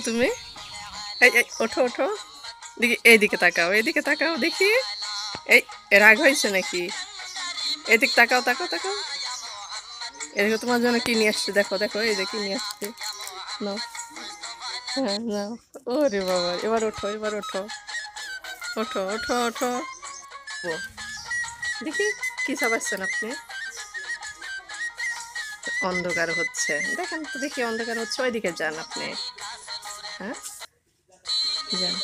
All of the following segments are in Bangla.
তুমি, এই এই ওঠো ওঠো, দেখি এইদিকে তাকাও দেখি। এই রাগ হয়েছে নাকি? এদিক তাকাও তাকাও তাকাও, এদিকে তোমার জন্য কি নিয়ে আসছে, দেখো দেখো, এই দেখি নিয়ে আসছে। নাও, হ্যাঁ নাও। ওরে বাবা, এবার ওঠো এবার ওঠো, ওঠো ওঠো ওঠো। ও, দেখি কি চাবাচ্ছেন আপনি? অন্ধকার হচ্ছে, দেখেন তো দেখি অন্ধকার হচ্ছে, ওইদিকে যান আপনি। হ্যাঁ যান,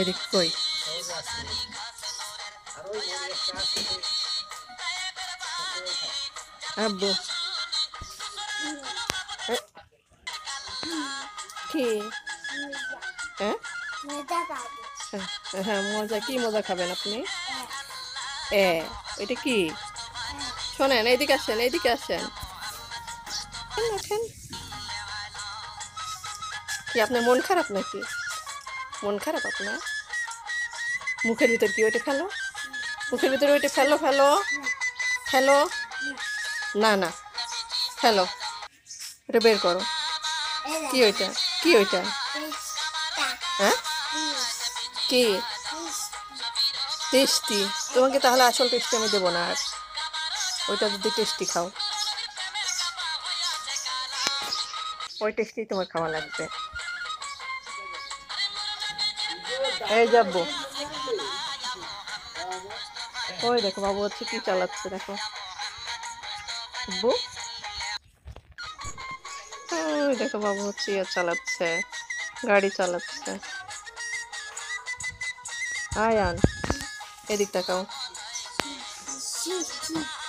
এদিক কই? আব্বু, এ, কি? হ্যাঁ হ্যাঁ, হ্যাঁ মজা, কি মজা খাবেন আপনি? এ, এটা কি? শোনেন, এইদিকে আসেন এইদিকে আসেন, ওঠেন। কি আপনার মন খারাপ নাকি? মন খারাপ আপনার? মুখের ভিতর কি ওইটা ফেলো, মুখের ভিতরে ওইটা ফেলো ফেলো ফেলো। না না, ফেলো, ওটা বের করো। কি ওইটা? কি ওইটা? হ্যাঁ, কি টেস্টি? তোমাকে তাহলে আসল টেস্টি আমি দেবো না আর, ওইটা যদি টেস্টি খাও, ওই টেস্টি তোমার খাওয়া লাগবে। এই যাবো, ওই দেখো বাবু হচ্ছে কি চালাচ্ছে, দেখো আব্বু, ওই দেখো বাবু হচ্ছে ইয়ে চালাচ্ছে, গাড়ি চালাচ্ছে। আয়ান, এদিক তাকাও,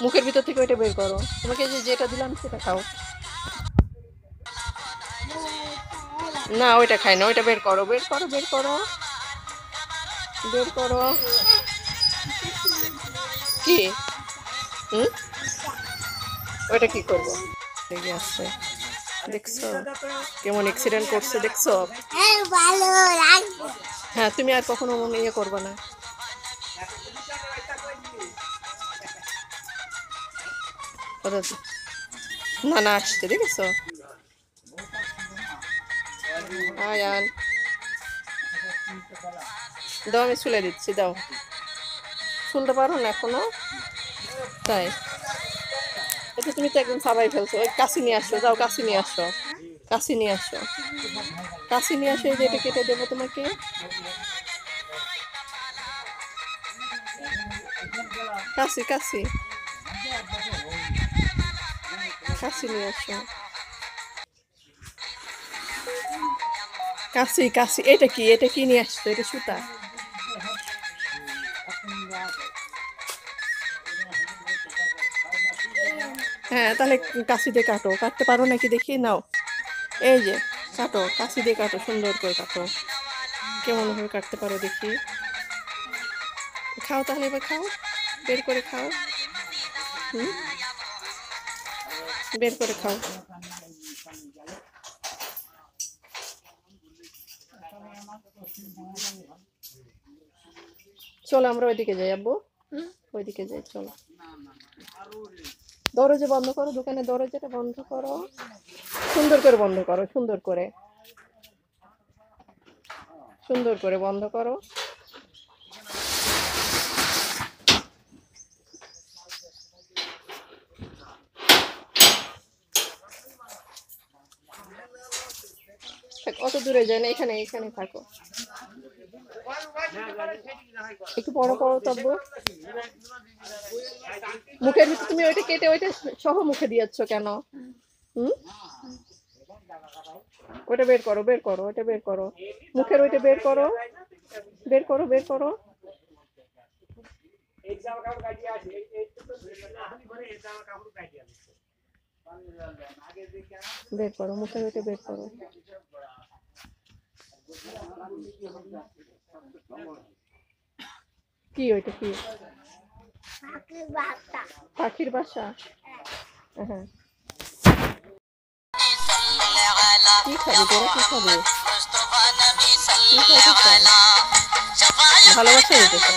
মুখের ভিতর থেকে ওইটা বের করো, তোমাকে যেটা দিলাম সেটা খাও। না ওইটা খাই না, ওইটা বের করো বের করো বের করো বের করো। কি? হুম, ওইটা কি করবো? লেগে আছে, দেখছো কেমন অ্যাক্সিডেন্ট করছে, দেখছো? হ্যাঁ, তুমি আর কখনো মনে ইয়ে করবে না। না না আসছে, দেখেছো? আয়ান, দাও আমি শুলে দিচ্ছি, দাও। শুনতে পারো না এখনো? তাই, এটা তুমি তো একদম সাবাই ফেলছো, ওই কাশি নিয়ে আসো, যাও কাশি নিয়ে আসো, কাশি নিয়ে আসো, কাশি নিয়ে আসো, এই যে এটা কেটে দেবো তোমাকে। কাশি কাশি, কাশি নিয়ে আসো, কাশি কাশি। এটা কি, এটা কি নিয়ে আসছো? এটা সুতা? হ্যাঁ তাহলে কাশি দিয়ে কাটো, কাটতে পারো নাকি দেখি, নাও এই যে কাটো, কাশি দিয়ে কাটো, সুন্দর করে কাটো, কেমন ভাবে কাটতে পারো দেখি। খাও তাহলে, এবার খাও, বের করে খাও। হুম, বের করে খাও। চলো আমরা ওইদিকে যাই আব্বু, ওইদিকে যাই চলো। দরজা বন্ধ করো, দোকানের দরজাটা বন্ধ করো, সুন্দর করে বন্ধ করো, সুন্দর করে, সুন্দর করে বন্ধ করো। অত দূরে যায় না, এখানে এখানে থাকো, একটু পড়ো পড়ো তব্য। মুখের ভিতরে তুমি ওইটা কেটে ওইটা সহ মুখে দিয়েছ কেন? হুম, ওইটা বের করো বের করো, ওইটা বের করো, মুখের ওইটা বের করো, বের করো বের করো, বের করো, মুখের ওইটা বের করো। কি ওইটা কি? পাখির বাসা? হ্যাঁ, কি খাবি তোরা, কি খাবি? কি খাইতে চাই? ভালোবাসা দিতে চাই।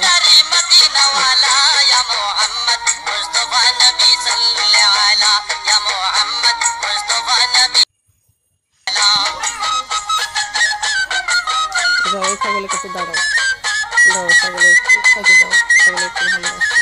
যাও, এই ছাগলের কাছে দাঁড়াও, দাও ছাগলে একটু খাইতে দাও, ছাগলে একটু ভালোবাসো।